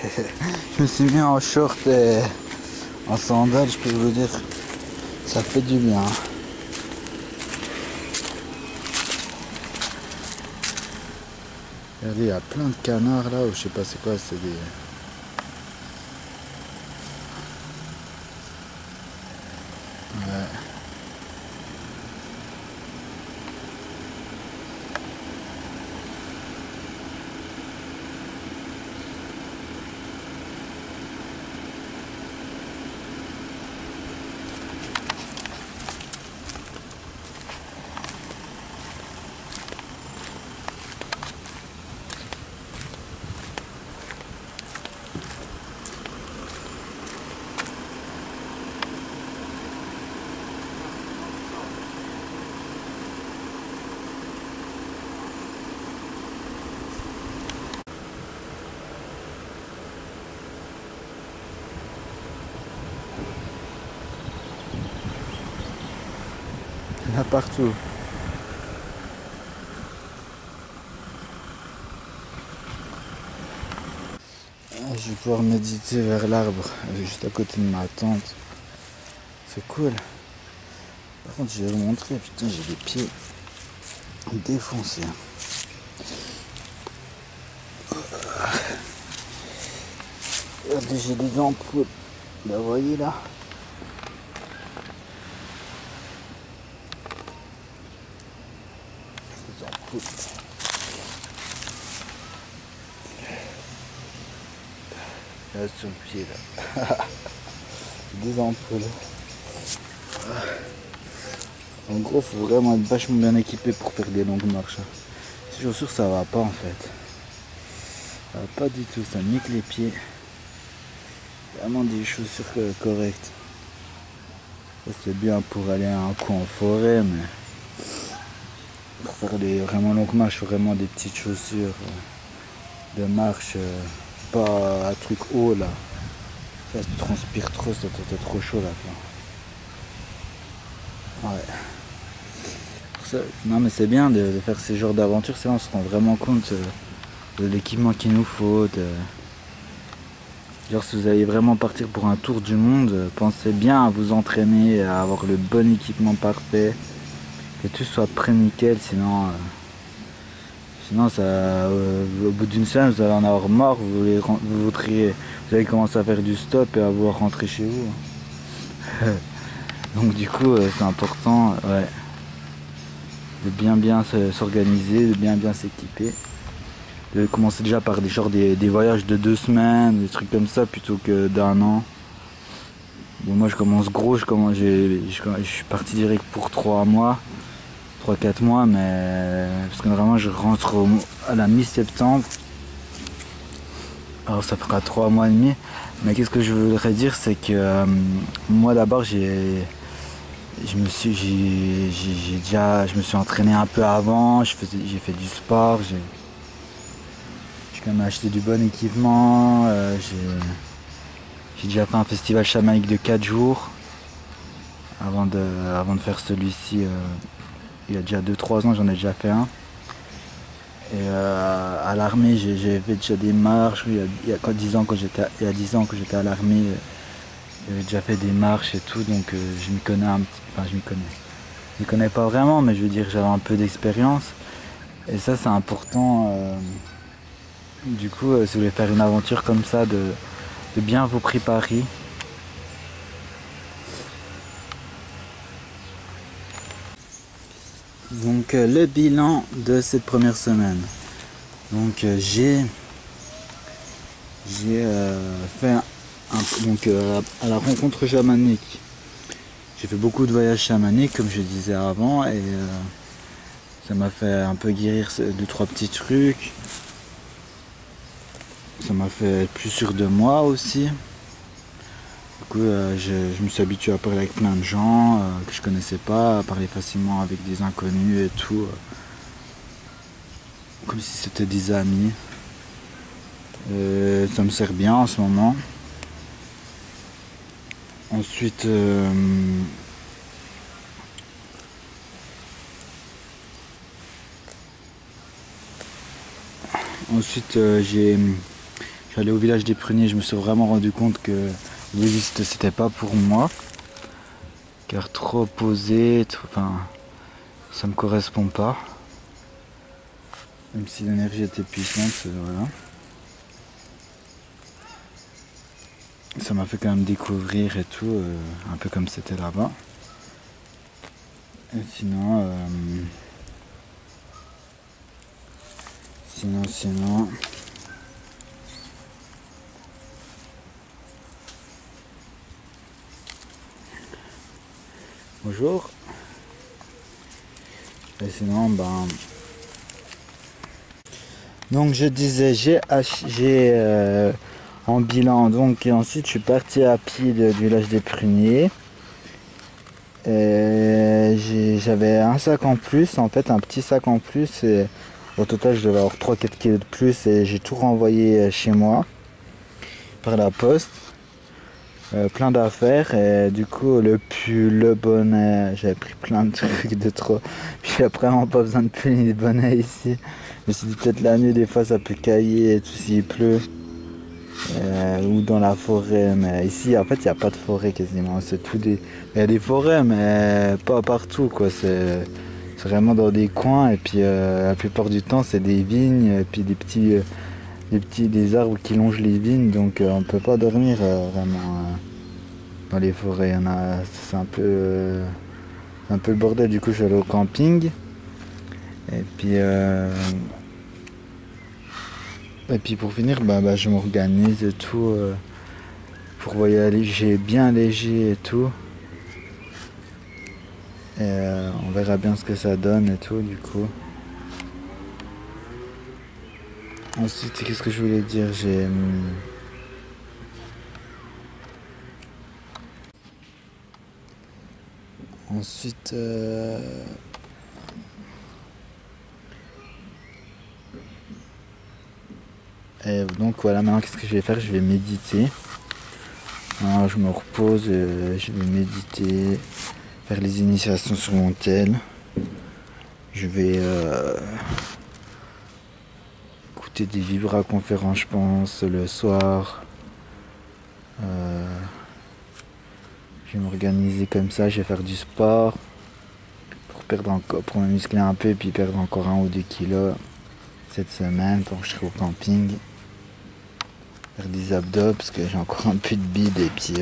Je me suis mis en short et en sandales, je peux vous dire, ça fait du bien. Regardez, il y a plein de canards là, ou je sais pas c'est quoi, c'est des... Ouais. Il y en a partout. Je vais pouvoir méditer vers l'arbre, juste à côté de ma tente. C'est cool. Par contre, je vais vous montrer, putain, j'ai les pieds défoncés. Regardez, j'ai des ampoules. Bah, vous voyez là? Des ampoules. Là, sur le pied, là. Des ampoules. En gros, faut vraiment être vachement bien équipé pour faire des longues marches. Ces chaussures, ça va pas en fait. Ça va pas du tout, ça nique les pieds. Vraiment des chaussures correctes. Ça, c'est bien pour aller un coup en forêt, mais pour faire des vraiment longues marches, vraiment des petites chaussures de marche, pas un truc haut là. Ça, tu transpires trop, ça t'es trop chaud là. Ouais. Non mais c'est bien de faire ces genres d'aventures, on se rend vraiment compte de l'équipement qu'il nous faut. Genre si vous allez vraiment partir pour un tour du monde, pensez bien à vous entraîner, à avoir le bon équipement parfait, que tout soit prêt nickel, sinon ça, au bout d'une semaine vous allez en avoir marre, vous allez commencer à faire du stop et à vouloir rentrer chez vous. Donc du coup c'est important, ouais, de bien s'organiser, de bien s'équiper. De commencer déjà par des voyages de 2 semaines, des trucs comme ça plutôt que d'1 an. Bon, moi je commence gros, je suis parti direct pour 3 mois, 3-4 mois, mais parce que vraiment je rentre à la mi-septembre. Alors ça fera 3 mois et demi. Mais qu'est-ce que je voudrais dire, c'est que moi d'abord je me suis entraîné un peu avant, j'ai fait du sport, j'ai quand même acheté du bon équipement, j'ai déjà fait un festival chamanique de 4 jours avant de faire celui-ci. Il y a déjà 2-3 ans, j'en ai déjà fait un. Et à l'armée, j'ai fait déjà des marches. Il y a 10 ans, quand j'étais à l'armée, j'avais déjà fait des marches et tout, donc je m'y connais un petit peu. Enfin, je m'y connais pas vraiment, mais je veux dire, j'avais un peu d'expérience. Et ça, c'est important. Du coup, si vous voulez faire une aventure comme ça, de bien vous préparer. Donc le bilan de cette première semaine. Donc j'ai fait à la rencontre chamanique. J'ai fait beaucoup de voyages chamaniques comme je disais avant et ça m'a fait un peu guérir 2-3 petits trucs. Ça m'a fait être plus sûr de moi aussi. Du coup, je me suis habitué à parler avec plein de gens que je connaissais pas, à parler facilement avec des inconnus et tout, comme si c'était des amis. Ça me sert bien en ce moment. Ensuite, j'ai Je suis allé au village des Pruniers, je me suis vraiment rendu compte que l'Égypte c'était pas pour moi. Car trop posé, enfin, ça me correspond pas. Même si l'énergie était puissante, voilà. Ça m'a fait quand même découvrir et tout, un peu comme c'était là-bas. Et sinon. Bonjour. Et sinon, donc je disais, j'ai en bilan, donc, et ensuite je suis parti à pied du village des Pruniers. J'avais un sac en plus, en fait un petit sac en plus, et au total je devais avoir 3-4 kilos de plus, et j'ai tout renvoyé chez moi par la poste. Plein d'affaires, et du coup le pull, le bonnet, j'avais pris plein de trucs de trop. Puis j'ai vraiment pas besoin de pull ni de bonnet ici. Je me suis dit peut-être la nuit des fois ça peut cailler et tout s'il pleut. Ou dans la forêt, mais ici en fait il n'y a pas de forêt quasiment, c'est tout des. Il y a des forêts mais pas partout quoi, c'est vraiment dans des coins, et puis la plupart du temps c'est des vignes et puis des arbres qui longent les vignes, donc on peut pas dormir vraiment dans les forêts. C'est un peu le bordel, du coup je suis allé au camping, et puis pour finir je m'organise et tout pour voyager bien léger et tout, et on verra bien ce que ça donne et tout du coup. Ensuite, qu'est-ce que je voulais dire, ensuite et donc voilà, maintenant qu'est-ce que je vais faire, je vais méditer. Alors, je me repose, je vais méditer, faire les initiations sur mon tel. Je vais écouter des vibra-conférences, je pense, le soir. Je vais m'organiser comme ça, je vais faire du sport pour me muscler un peu, et puis perdre encore 1 ou 2 kilos cette semaine pour que je serai au camping. Faire des abdos parce que j'ai encore un peu de bide, et puis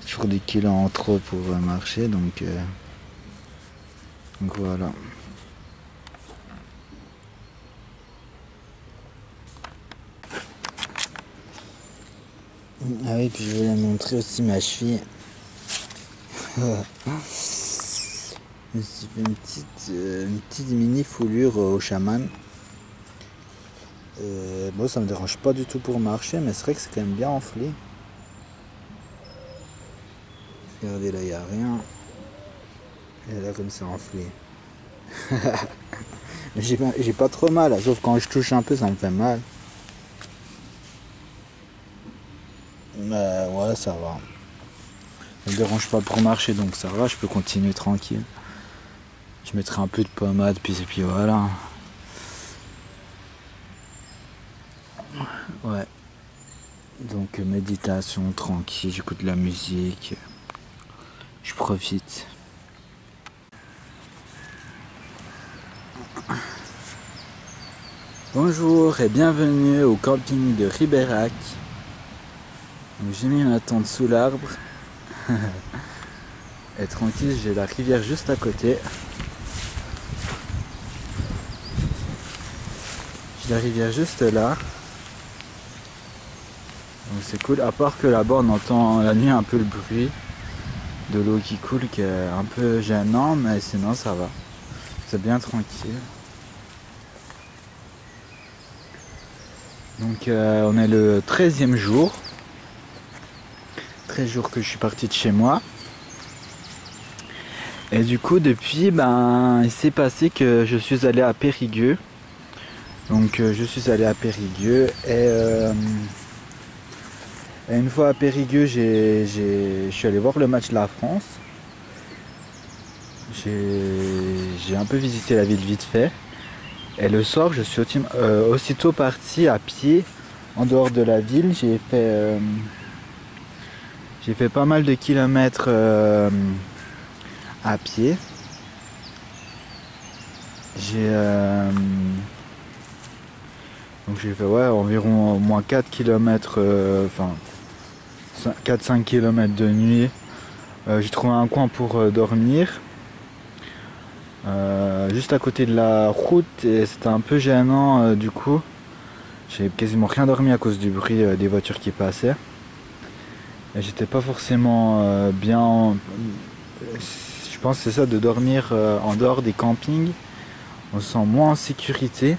toujours des kilos en trop pour marcher, donc voilà. Ah oui, puis je voulais montrer aussi ma cheville. Je me suis fait une petite mini foulure au chaman. Bon, ça me dérange pas du tout pour marcher, mais c'est vrai que c'est quand même bien enflé. Regardez là, il n'y a rien. Et là, comme c'est enflé. J'ai pas trop mal, sauf quand je touche un peu, ça me fait mal. Mais ouais, ça va. Ça me dérange pas pour marcher, donc ça va, je peux continuer tranquille. Je mettrai un peu de pommade, puis voilà. Ouais. Donc méditation tranquille, j'écoute de la musique. Je profite. Bonjour et bienvenue au camping de Ribérac. J'ai mis ma tente sous l'arbre. Et tranquille, j'ai la rivière juste à côté. J'ai la rivière juste là. Donc c'est cool, à part que là-bas on entend la nuit un peu le bruit de l'eau qui coule, qui est un peu gênant, mais sinon ça va. C'est bien tranquille. Donc on est le 13e jour. 13 jours que je suis parti de chez moi. Et du coup depuis, il s'est passé que je suis allé à Périgueux. Donc je suis allé à Périgueux, et une fois à Périgueux, je suis allé voir le match de la France. J'ai un peu visité la ville vite fait. Et le soir, je suis aussitôt parti à pied en dehors de la ville. J'ai fait pas mal de kilomètres à pied. Donc j'ai fait environ au moins 4 km, enfin 4-5 km de nuit. J'ai trouvé un coin pour dormir. Juste à côté de la route et c'était un peu gênant du coup. J'ai quasiment rien dormi à cause du bruit des voitures qui passaient. Et j'étais pas forcément bien. Je pense que c'est ça de dormir en dehors des campings. On se sent moins en sécurité.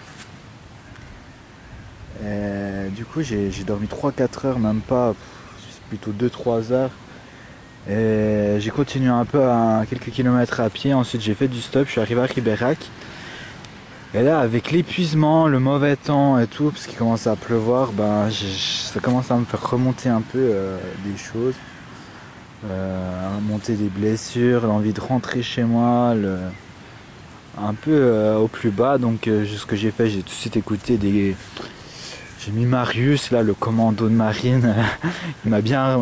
Et du coup j'ai dormi 3-4 heures, même pas, plutôt 2-3 heures. Et j'ai continué un peu à quelques kilomètres à pied. Ensuite j'ai fait du stop, je suis arrivé à Ribérac. Et là avec l'épuisement, le mauvais temps et tout, parce qu'il commence à pleuvoir, ça commence à me faire remonter un peu des choses. À monter des blessures, l'envie de rentrer chez moi, un peu au plus bas. Donc ce que j'ai fait, j'ai tout de suite écouté j'ai mis Marius, là, le commando de marine.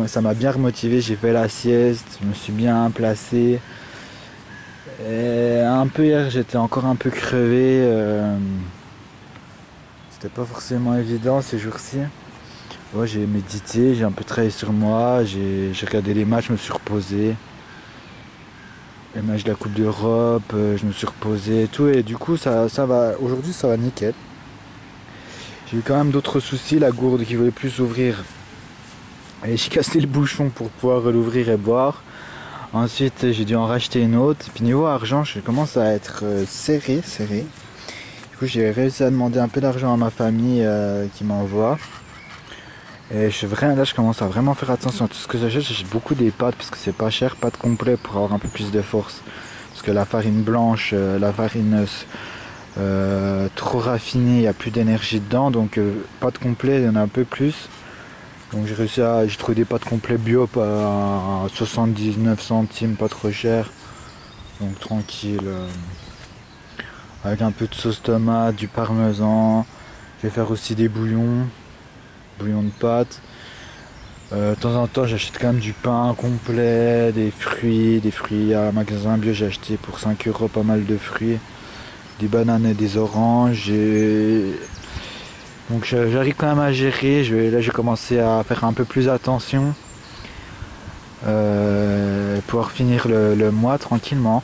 Ça m'a bien remotivé. J'ai fait la sieste, je me suis bien placé. Et un peu hier, j'étais encore un peu crevé. C'était pas forcément évident ces jours-ci. Ouais, j'ai médité, j'ai un peu travaillé sur moi, j'ai regardé les matchs, je me suis reposé. Les matchs de la Coupe d'Europe, je me suis reposé et tout. Et du coup, ça va. Aujourd'hui, ça va nickel. J'ai eu quand même d'autres soucis, la gourde qui voulait plus s'ouvrir. Et j'ai cassé le bouchon pour pouvoir l'ouvrir et boire. Ensuite j'ai dû en racheter une autre. Puis niveau argent, je commence à être serré. Du coup j'ai réussi à demander un peu d'argent à ma famille qui m'envoie. Et là je commence à vraiment faire attention à tout ce que j'achète. J'achète beaucoup des pâtes parce que c'est pas cher, pâtes complètes pour avoir un peu plus de force. Parce que la farine blanche, la farine trop raffinée, il n'y a plus d'énergie dedans. Donc pâtes complètes, il y en a un peu plus. Donc j'ai trouvé des pâtes complètes bio à 79 centimes, pas trop cher. Donc tranquille. Avec un peu de sauce tomate, du parmesan. Je vais faire aussi des bouillons de pâtes. De temps en temps j'achète quand même du pain complet, des fruits à un magasin bio. J'ai acheté pour 5 euros pas mal de fruits, des bananes et des oranges. Donc j'arrive quand même à gérer. Là j'ai commencé à faire un peu plus attention. Pouvoir finir le mois tranquillement.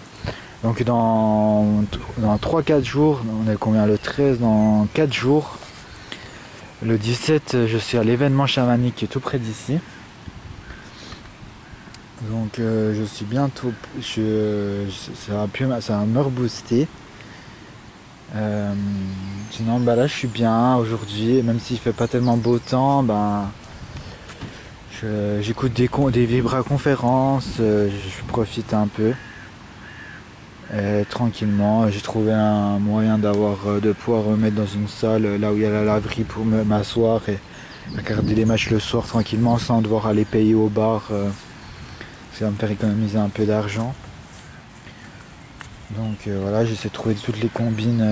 Donc dans 3-4 jours, on est combien, le 13, dans 4 jours. Le 17 je suis à l'événement chamanique qui est tout près d'ici. Donc je suis bientôt. Ça va me rebooster. Sinon là je suis bien aujourd'hui, même s'il fait pas tellement beau temps, j'écoute des vibra-conférences, je profite un peu. Et tranquillement, j'ai trouvé un moyen de pouvoir me mettre dans une salle là où il y a la laverie pour m'asseoir et regarder les matchs le soir tranquillement sans devoir aller payer au bar. Ça va me faire économiser un peu d'argent. Donc voilà, j'essaie de trouver toutes les combines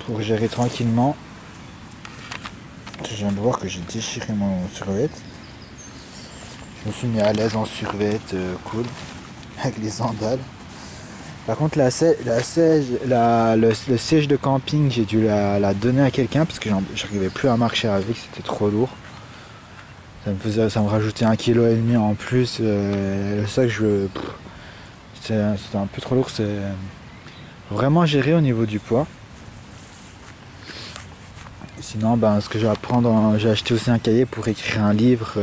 pour gérer tranquillement. Je viens de voir que j'ai déchiré mon survêt. Je me suis mis à l'aise en survêt, cool, avec les sandales. Par contre le siège de camping, j'ai dû la donner à quelqu'un parce que j'arrivais plus à marcher avec, c'était trop lourd. Ça me rajoutait 1,5 kg en plus. Le sac, c'était un peu trop lourd. C'est vraiment géré au niveau du poids. Sinon, ce que je vais apprendre, j'ai acheté aussi un cahier pour écrire un livre,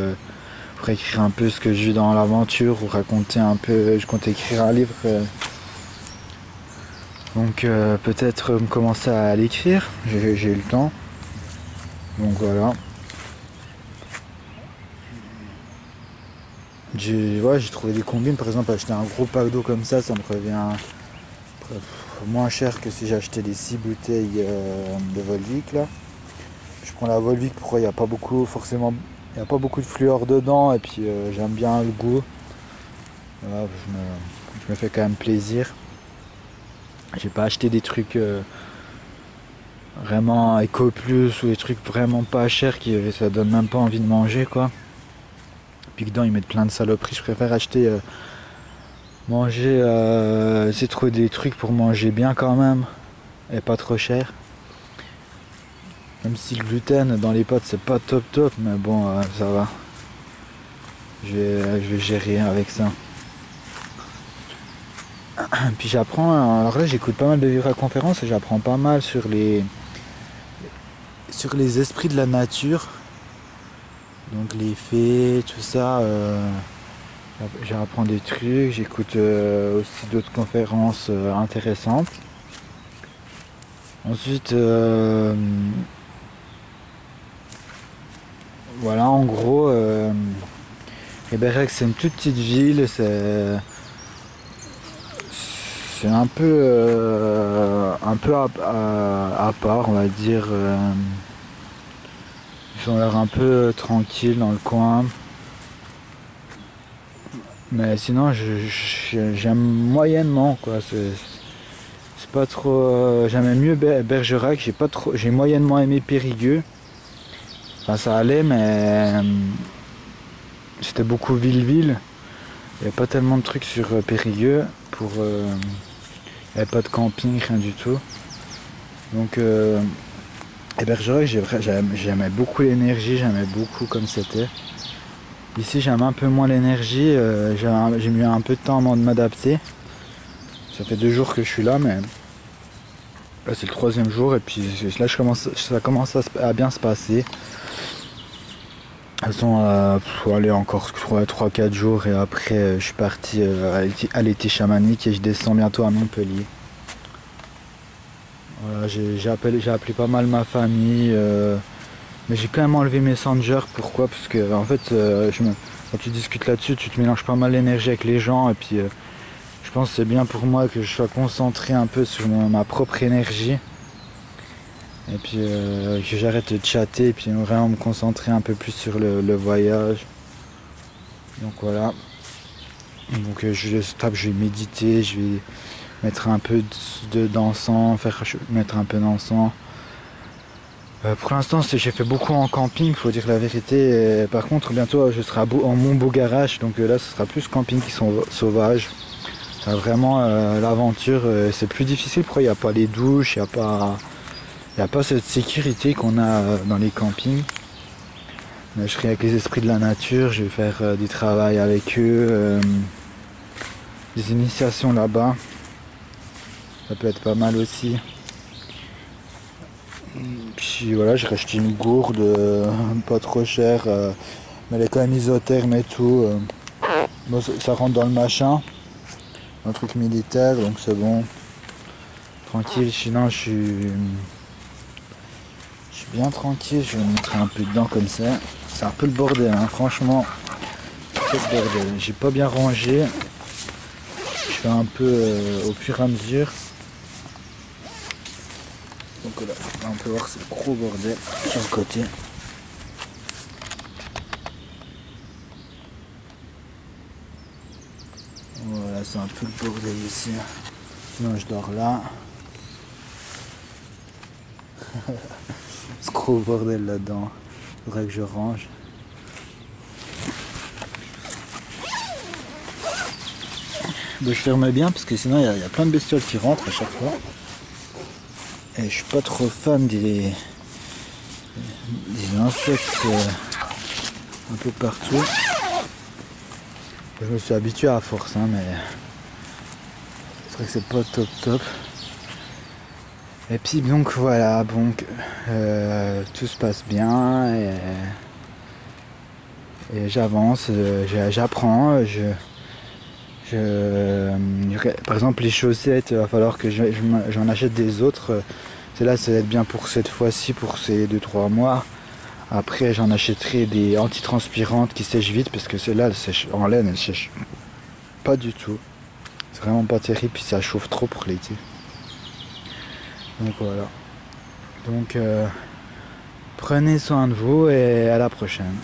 pour écrire un peu ce que j'ai eu dans l'aventure, ou raconter un peu. Je compte écrire un livre. Donc peut-être commencer à l'écrire. J'ai eu le temps. Donc voilà. J'ai trouvé des combines, par exemple acheter un gros pack d'eau comme ça me revient moins cher que si j'achetais des 6 bouteilles de Volvic là. Je prends la Volvic pourquoi il n'y a pas beaucoup de fluor dedans et puis j'aime bien le goût. Voilà, je me fais quand même plaisir. J'ai pas acheté des trucs vraiment Eco Plus ou des trucs vraiment pas chers qui ça donne même pas envie de manger quoi. Puis dedans ils mettent plein de saloperies, je préfère acheter manger c'est trouver des trucs pour manger bien quand même et pas trop cher. Même si le gluten dans les pâtes c'est pas top top mais bon ça va. Je vais gérer avec ça. Puis j'apprends, alors là j'écoute pas mal de vibra-conférences et j'apprends pas mal sur les esprits de la nature. Donc les fées, tout ça, j'apprends des trucs, j'écoute aussi d'autres conférences intéressantes. Ensuite, voilà en gros, Eberec c'est une toute petite ville, c'est un peu à part, on va dire. Ils ont l'air un peu tranquilles dans le coin. Mais sinon, j'aime moyennement, quoi. C'est pas trop. J'aimais mieux Bergerac. J'ai moyennement aimé Périgueux. Enfin, ça allait, mais c'était beaucoup ville-ville. Il n'y avait pas tellement de trucs sur Périgueux. Il n'y avait pas de camping, rien du tout. Donc, et Bergerac, j'aimais beaucoup l'énergie, j'aimais beaucoup comme c'était. Ici, j'aime un peu moins l'énergie, j'ai mis un peu de temps avant de m'adapter. Ça fait 2 jours que je suis là, mais là c'est le 3e jour et puis là ça commence à bien se passer. De toute façon, faut aller encore 3-4 jours et après je suis parti à l'été chamanique et je descends bientôt à Montpellier. Voilà, j'ai appelé pas mal ma famille, mais j'ai quand même enlevé Messenger. Pourquoi? Parce que en fait, quand tu discutes là-dessus, tu te mélanges pas mal l'énergie avec les gens et puis je pense que c'est bien pour moi que je sois concentré un peu sur ma propre énergie et puis que j'arrête de chatter et puis vraiment me concentrer un peu plus sur le voyage. Donc voilà. Donc je vais méditer, je vais mettre un peu d'encens, mettre un peu d'encens. Pour l'instant, j'ai fait beaucoup en camping, faut dire la vérité. Et par contre, bientôt, je serai en Mont-Beau-Garage, donc là, ce sera plus camping qui sont sauvages. C'est vraiment l'aventure. C'est plus difficile, pourquoi il n'y a pas les douches, il n'y a pas cette sécurité qu'on a dans les campings. Je serai avec les esprits de la nature, je vais faire du travail avec eux, des initiations là-bas. Ça peut être pas mal aussi. Puis voilà, j'ai racheté une gourde, pas trop chère, mais elle est quand même isotherme et tout. Bon, ça rentre dans le machin, un truc militaire, donc c'est bon. Tranquille, sinon je suis bien tranquille, je vais me mettre un peu dedans comme ça. C'est un peu le bordel, hein, franchement. C'est le bordel. J'ai pas bien rangé. Je fais un peu au fur et à mesure. Donc là, on peut voir c'est le gros bordel sur le côté. Voilà, c'est un peu le bordel ici. Sinon je dors là. Ce gros bordel là-dedans. Faudrait que je range. Je ferme bien parce que sinon il y a plein de bestioles qui rentrent à chaque fois. Et je suis pas trop fan des insectes un peu partout. Je me suis habitué à force, hein, mais c'est vrai que c'est pas top. Et puis donc voilà, donc tout se passe bien et j'avance, j'apprends, par exemple les chaussettes, il va falloir que j'en achète des autres. Celle-là, ça va être bien pour cette fois-ci, pour ces 2-3 mois. Après, j'en achèterai des antitranspirantes qui sèchent vite parce que celle-là, elle sèche en laine, elle sèche pas du tout. C'est vraiment pas terrible, puis ça chauffe trop pour l'été. Donc voilà. Donc prenez soin de vous et à la prochaine.